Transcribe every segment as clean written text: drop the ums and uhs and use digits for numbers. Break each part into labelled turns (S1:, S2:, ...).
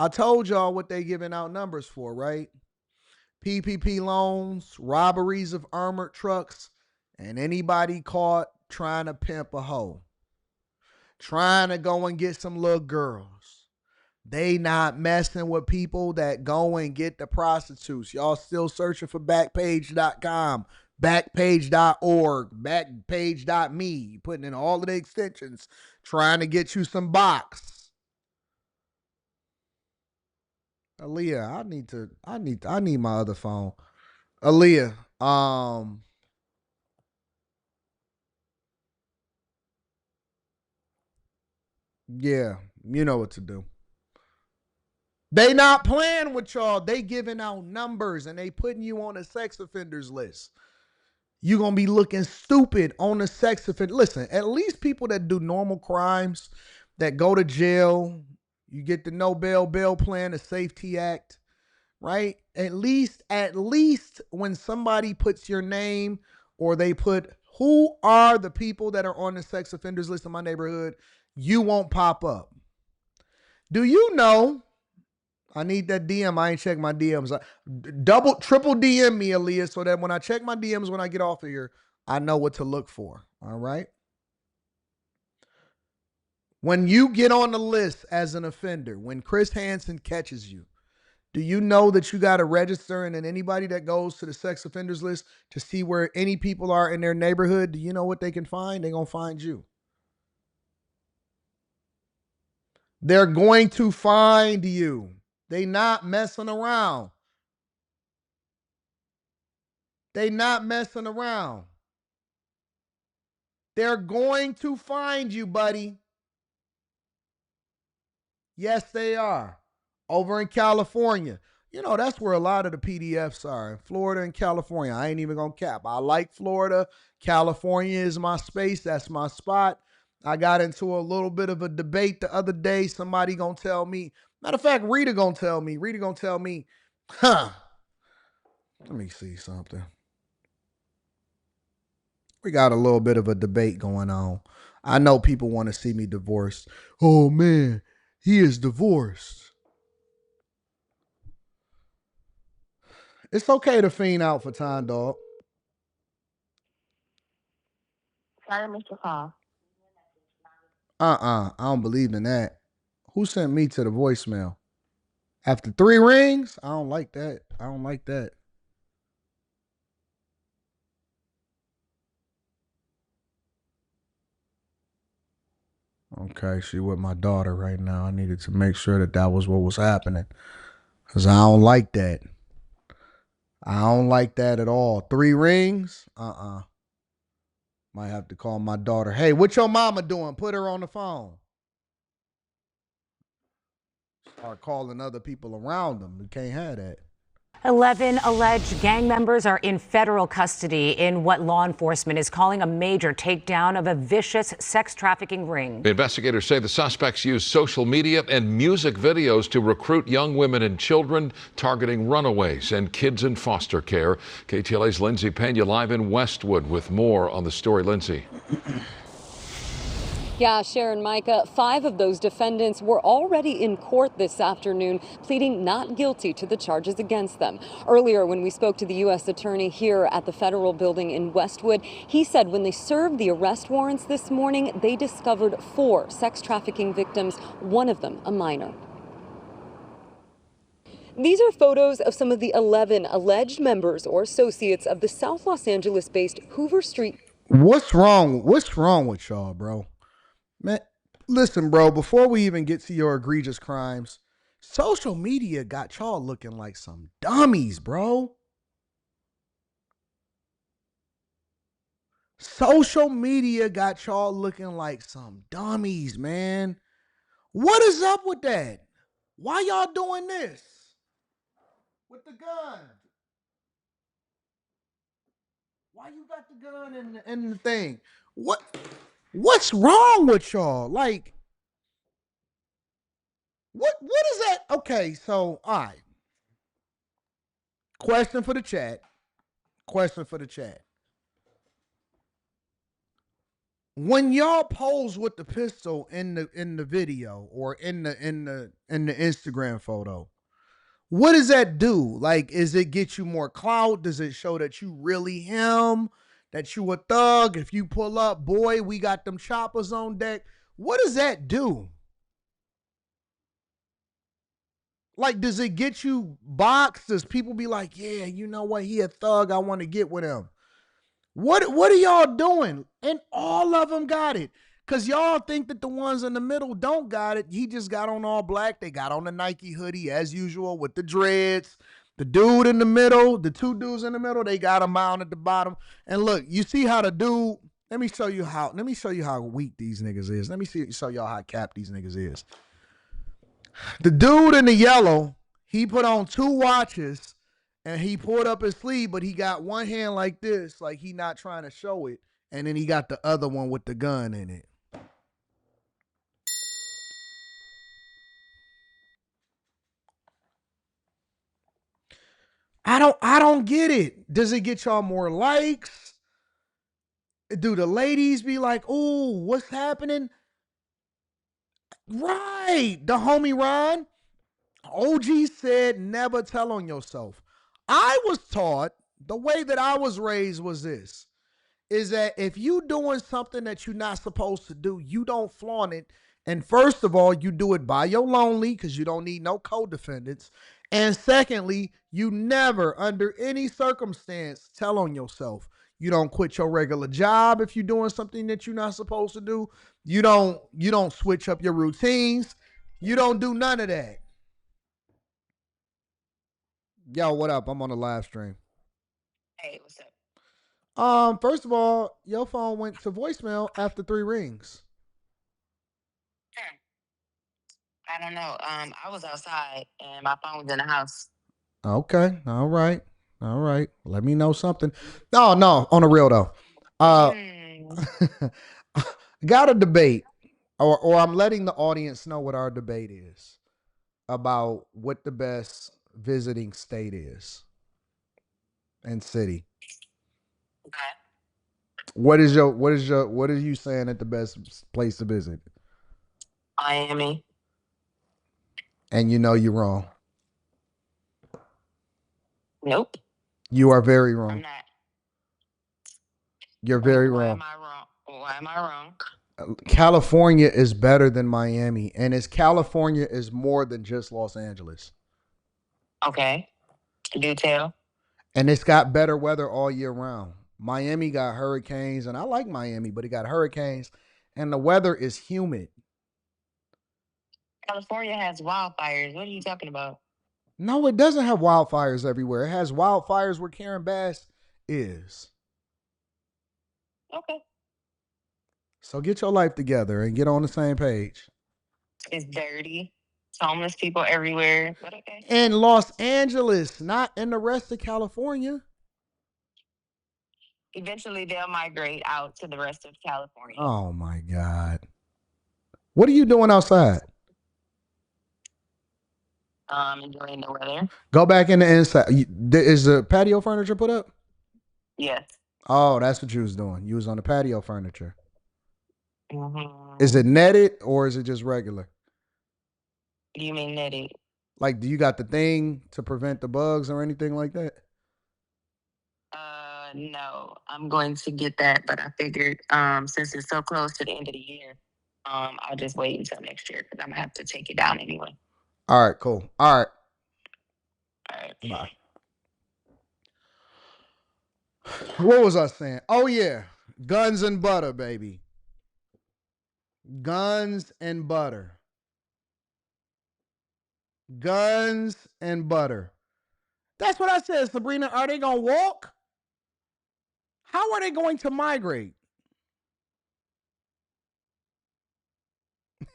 S1: I told y'all what they giving out numbers for, right? PPP loans, robberies of armored trucks, and anybody caught trying to pimp a hoe, trying to go and get some little girls. They not messing with people that go and get the prostitutes. Y'all still searching for Backpage.com, Backpage.org, Backpage.me, putting in all of the extensions, trying to get you some box. Aaliyah, I need my other phone. Aaliyah, yeah, you know what to do. They not playing with y'all. They giving out numbers and they putting you on a sex offenders list. You're going to be looking stupid on the sex offender. Listen, at least people that do normal crimes, that go to jail, you get the no bail plan, the Safety Act, right? At least when somebody puts your name or they put who are the people that are on the sex offenders list in my neighborhood, you won't pop up. Do you know? I need that DM. I ain't check my DMs. Triple DM me, Aaliyah, so that when I check my DMs when I get off of here, I know what to look for. All right? When you get on the list as an offender, when Chris Hansen catches you, do you know that you got to register? And then anybody that goes to the sex offenders list to see where any people are in their neighborhood, do you know what they can find? They're going to find you. They're going to find you. They not messing around. They not messing around. They're going to find you, buddy. Yes, they are. Over in California. You know, that's where a lot of the PDFs are. In Florida and California. I ain't even going to cap. I like Florida. California is my space. That's my spot. I got into a little bit of a debate the other day. Somebody going to tell me. Matter of fact, Rita going to tell me, huh. Let me see something. We got a little bit of a debate going on. I know people want to see me divorced. Oh, man, he is divorced. It's okay to fiend out for time, dog.
S2: Sorry, Mr. Call.
S1: I don't believe in that. Who sent me to the voicemail? After 3 rings? I don't like that. I don't like that. Okay, she with my daughter right now. I needed to make sure that that was what was happening. Because I don't like that. I don't like that at all. 3 rings? Might have to call my daughter. Hey, what your mama doing? Put her on the phone. Start calling other people around them. We can't have that.
S3: 11 alleged gang members are in federal custody in what law enforcement is calling a major takedown of a vicious sex trafficking ring.
S4: Investigators say the suspects used social media and music videos to recruit young women and children, targeting runaways and kids in foster care. KTLA's Lindsay Pena live in Westwood with more on the story. Lindsay.
S5: Yeah, Sharon, Micah, 5 of those defendants were already in court this afternoon, pleading not guilty to the charges against them. Earlier, when we spoke to the U.S. attorney here at the federal building in Westwood, he said when they served the arrest warrants this morning, they discovered 4 sex trafficking victims, one of them a minor. These are photos of some of the 11 alleged members or associates of the South Los Angeles-based Hoover Street.
S1: What's wrong with y'all, bro? Man, listen, bro, before we even get to your egregious crimes, social media got y'all looking like some dummies, bro. Social media got y'all looking like some dummies, man. What is up with that? Why y'all doing this? With the gun? Why you got the gun and the thing? What's wrong with y'all? Like, what is that? Okay, so all right. Question for the chat. When y'all pose with the pistol in the video or in the Instagram photo, what does that do? Like, is it get you more clout? Does it show that you really him? That you a thug? If you pull up, boy, we got them choppers on deck. What does that do? Like, does it get you boxed? Does people be like, yeah, you know what? He a thug. I want to get with him. What are y'all doing? And all of them got it. Because y'all think that the ones in the middle don't got it. He just got on all black. They got on the Nike hoodie as usual with the dreads. The dude in the middle, the two dudes in the middle, they got them out at the bottom. And look, you see how the dude, let me show you how weak these niggas is. Let me show y'all how cap these niggas is. The dude in the yellow, he put on 2 watches and he pulled up his sleeve, but he got one hand like this, like he not trying to show it. And then he got the other one with the gun in it. I don't get it. Does it get y'all more likes? Do the ladies be like, "Ooh, what's happening?" Right. The homie Ron, OG said never tell on yourself. I was taught, the way that I was raised was this, is that if you doing something that you're not supposed to do, you don't flaunt it. And first of all, you do it by your lonely because you don't need no co-defendants. And secondly, you never, under any circumstance, tell on yourself. You don't quit your regular job if you're doing something that you're not supposed to do. You don't switch up your routines. You don't do none of that. Yo, what up? I'm on the live stream.
S2: Hey, what's up?
S1: First of all, your phone went to voicemail after 3 rings.
S2: I don't know. I was outside and my phone was in the house.
S1: Okay. All right. Let me know something. No, on the real though. Got a debate, or I'm letting the audience know what our debate is about what the best visiting state is and city.
S2: Okay.
S1: What are you saying that the best place to visit?
S2: Miami.
S1: And you know you're wrong.
S2: Nope.
S1: You are very wrong.
S2: I'm not.
S1: You're very
S2: Why
S1: wrong.
S2: am I wrong? Why am I wrong?
S1: California is better than Miami, and California is more than just Los Angeles.
S2: Okay. Do tell.
S1: And it's got better weather all year round. Miami got hurricanes, and I like Miami, but it got hurricanes, and the weather is humid.
S2: California has wildfires. What are you talking about?
S1: No, it doesn't have wildfires everywhere. It has wildfires where Karen Bass is.
S2: Okay.
S1: So get your life together and get on the same page.
S2: It's dirty. It's homeless people everywhere. But okay.
S1: In Los Angeles, not in the rest of California.
S2: Eventually, they'll migrate out to the rest of California.
S1: Oh, my God. What are you doing outside?
S2: Enjoying the weather.
S1: Go back in the inside. Is the patio furniture put up?
S2: Yes.
S1: Oh, that's what you was doing. You was on the patio furniture.
S2: Mm-hmm.
S1: Is it netted or is it just regular?
S2: What do you mean netted? Like,
S1: do you got the thing to prevent the bugs or anything like that?
S2: No. I'm going to get that, but I figured since it's so close to the end of the year, I'll just wait until next year because I'm gonna have to take it down anyway.
S1: All right, cool. All right.
S2: All right.
S1: Bye. What was I saying? Oh, yeah. Guns and butter, baby. Guns and butter. Guns and butter. That's what I said, Sabrina. Are they going to walk? How are they going to migrate?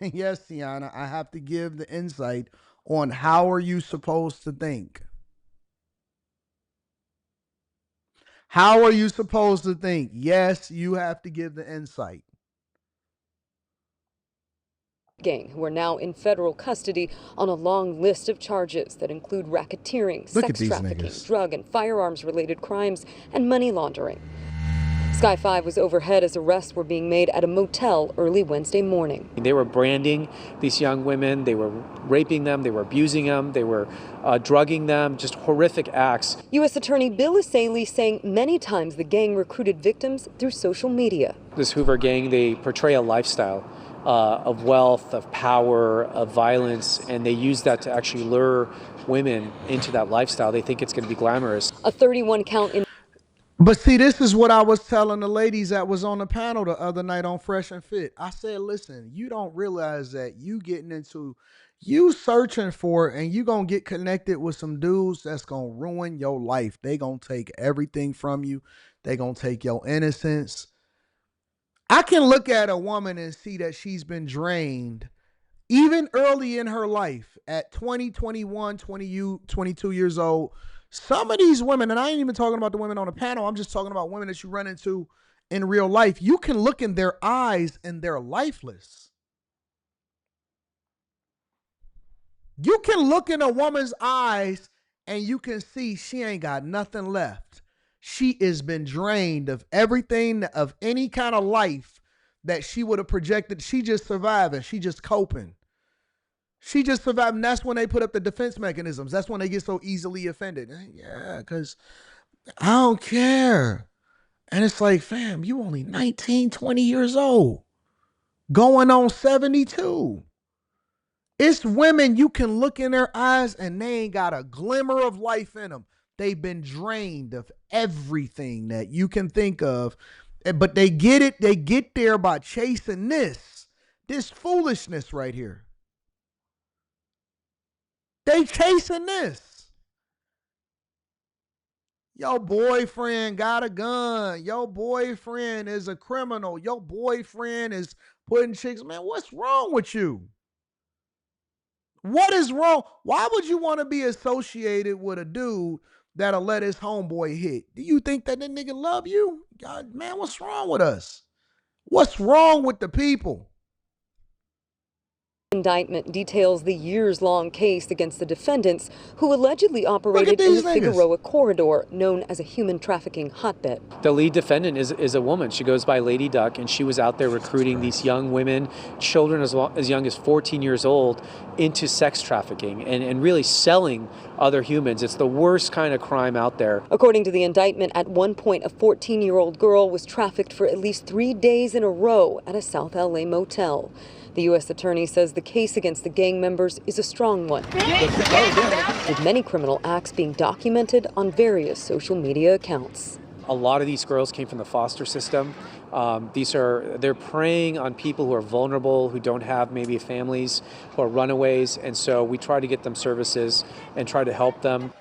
S1: Yes, Tiana, I have to give the insight on how are you supposed to think. How are you supposed to think? Yes, you have to give the insight.
S5: Gang, who are now in federal custody on a long list of charges that include racketeering, sex trafficking, drug and firearms related crimes, and money laundering. Sky 5 was overhead as arrests were being made at a motel early Wednesday morning.
S6: They were branding these young women, they were raping them, they were abusing them, they were drugging them, just horrific acts.
S5: U.S. Attorney Bill Isaly saying many times the gang recruited victims through social media.
S6: This Hoover gang, they portray a lifestyle of wealth, of power, of violence, and they use that to actually lure women into that lifestyle. They think it's going to be glamorous.
S5: A 31-count in.
S1: But see, this is what I was telling the ladies that was on the panel the other night on Fresh and Fit. I said, listen, you don't realize that you searching for it and you going to get connected with some dudes that's going to ruin your life. They going to take everything from you. They going to take your innocence. I can look at a woman and see that she's been drained even early in her life at 20, 21, 22 years old. Some of these women, and I ain't even talking about the women on the panel, I'm just talking about women that you run into in real life. You can look in their eyes and they're lifeless. You can look in a woman's eyes and you can see she ain't got nothing left. She has been drained of everything, of any kind of life that she would have projected. She just surviving. She just coping. She just survived, and that's when they put up the defense mechanisms. That's when they get so easily offended. Yeah, because I don't care. And it's like, fam, you only 19, 20 years old, going on 72. It's women you can look in their eyes and they ain't got a glimmer of life in them. They've been drained of everything that you can think of. But they get it. They get there by chasing this foolishness right here. They chasing this. Your boyfriend got a gun. Your boyfriend is a criminal. Your boyfriend is putting chicks. Man, what's wrong with you? What is wrong? Why would you want to be associated with a dude that'll let his homeboy hit? Do you think that nigga love you? God, man, what's wrong with us? What's wrong with the people?
S5: Indictment details the years-long case against the defendants who allegedly operated in the Figueroa corridor, known as a human trafficking hotbed.
S6: The lead defendant is a woman. She goes by Lady Duck, and she was out there recruiting these young women, children as young as 14 years old, into sex trafficking and really selling other humans. It's the worst kind of crime out there.
S5: According to the indictment, at one point, a 14-year-old girl was trafficked for at least 3 days in a row at a South LA motel. The U.S. Attorney says the case against the gang members is a strong one, with many criminal acts being documented on various social media accounts.
S6: A lot of these girls came from the foster system. They're preying on people who are vulnerable, who don't have maybe families, who are runaways, and so we try to get them services and try to help them.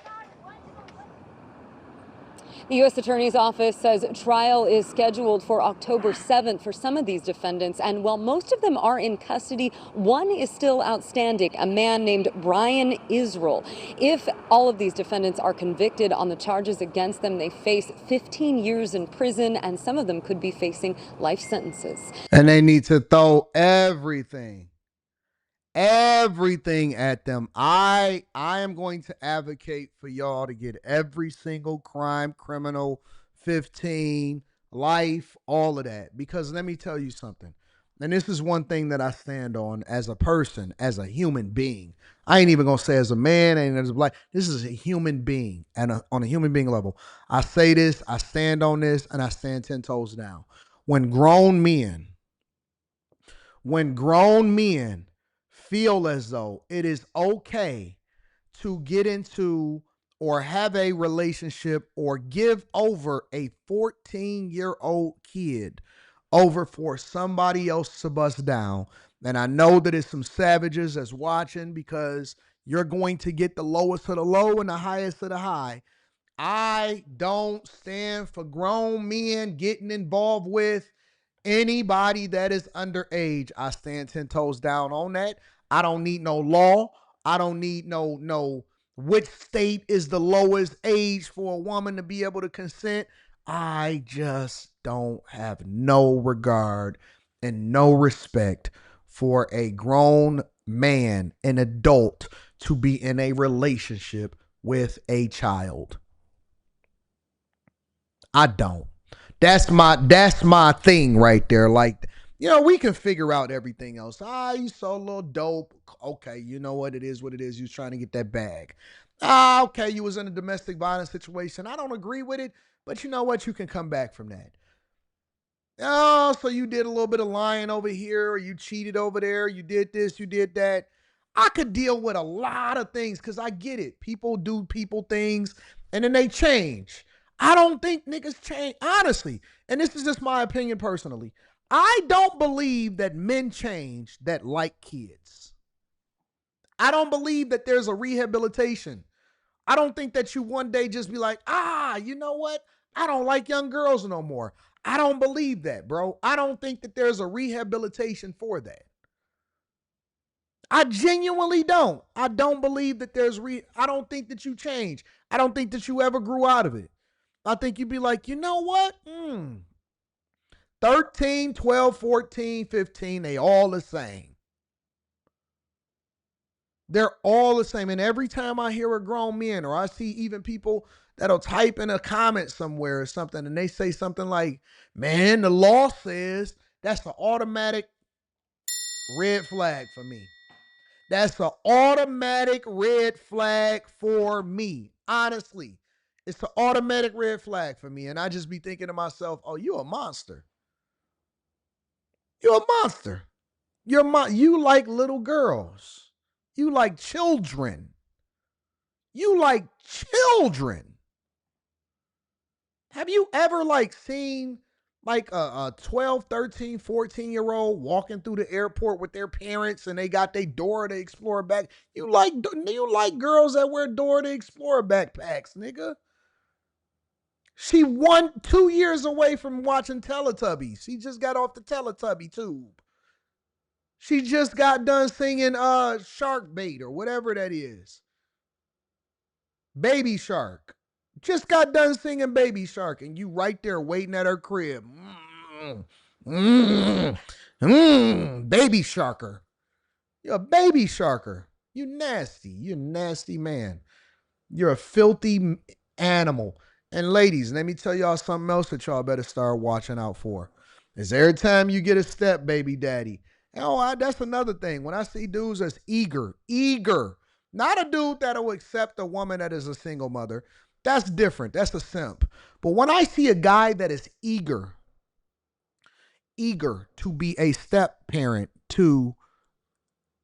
S5: The U.S. Attorney's Office says trial is scheduled for October 7th for some of these defendants, and while most of them are in custody, one is still outstanding, a man named Brian Israel. If all of these defendants are convicted on the charges against them, they face 15 years in prison, and some of them could be facing life sentences.
S1: And they need to throw everything at them. I am going to advocate for y'all to get every single crime, criminal, 15, life, all of that. Because let me tell you something. And this is one thing that I stand on as a person, as a human being. I ain't even going to say as a man, ain't as a black. This is a human being. And on a human being level, I say this, I stand on this, and I stand 10 toes down. When grown men feel as though it is okay to get into or have a relationship or give over a 14-year-old kid over for somebody else to bust down. And I know that it's some savages that's watching, because you're going to get the lowest of the low and the highest of the high. I don't stand for grown men getting involved with anybody that is underage. I stand 10 toes down on that. I don't need no law. I don't need no which state is the lowest age for a woman to be able to consent. I just don't have no regard and no respect for a grown man, an adult, to be in a relationship with a child. I don't. That's my thing right there. Like, we can figure out everything else. You saw a little dope. Okay, you know what it is, what it is. You was trying to get that bag. Okay, you was in a domestic violence situation. I don't agree with it, but you know what? You can come back from that. Oh, so you did a little bit of lying over here, or you cheated over there, you did this, you did that. I could deal with a lot of things because I get it. People do people things and then they change. I don't think niggas change, honestly. And this is just my opinion personally. I don't believe that men change that like kids. I don't believe that there's a rehabilitation. I don't think that you one day just be like, you know what? I don't like young girls no more. I don't believe that, bro. I don't think that there's a rehabilitation for that. I genuinely don't. I don't believe that I don't think that you change. I don't think that you ever grew out of it. I think you'd be like, you know what? 13, 12, 14, 15, they all the same. They're all the same. And every time I hear a grown man, or I see even people that'll type in a comment somewhere or something, and they say something like, man, the law says, that's an automatic red flag for me. That's an automatic red flag for me. Honestly, it's an automatic red flag for me. And I just be thinking to myself, oh, you a monster. You're a monster. You like little girls. You like children. You like children. Have you ever seen a 12, 13, 14-year-old walking through the airport with their parents and they got their Dora the Explorer back? You like girls that wear Dora the Explorer backpacks, nigga. She 2 years away from watching Teletubbies. She just got off the Teletubby tube. She just got done singing Shark Bait or whatever that is. Baby Shark. Just got done singing Baby Shark, and you right there waiting at her crib. Baby Sharker. You're a baby sharker. You nasty. You're a nasty man. You're a filthy animal. And ladies, let me tell y'all something else that y'all better start watching out for. Is every time you get a step baby daddy. That's another thing. When I see dudes that's eager, not a dude that'll accept a woman that is a single mother. That's different. That's a simp. But when I see a guy that is eager to be a step parent to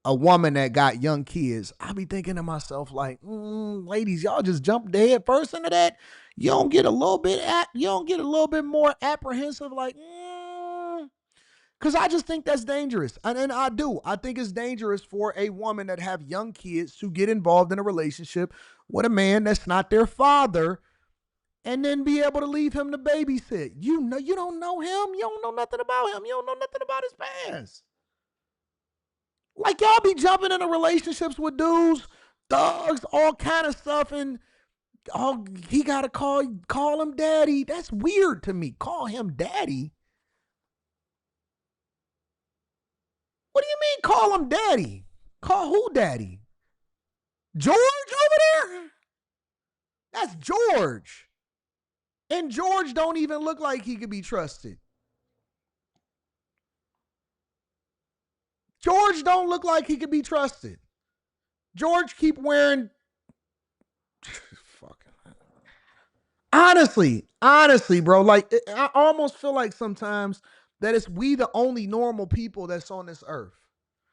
S1: a woman that got young kids, I be thinking to myself like, ladies, y'all just jump dead first into that. You don't get a little bit more apprehensive, like, because I just think that's dangerous. And I do. I think it's dangerous for a woman that have young kids to get involved in a relationship with a man that's not their father and then be able to leave him to babysit. You don't know him. You don't know nothing about him. You don't know nothing about his past. Like, y'all be jumping into relationships with dudes, thugs, all kind of stuff, and he got to call him daddy. That's weird to me. Call him daddy? What do you mean call him daddy? Call who daddy? George over there? That's George. And George don't even look like he could be trusted. George don't look like he could be trusted. George keep wearing fucking honestly, bro, like I almost feel like sometimes that it's we the only normal people that's on this earth.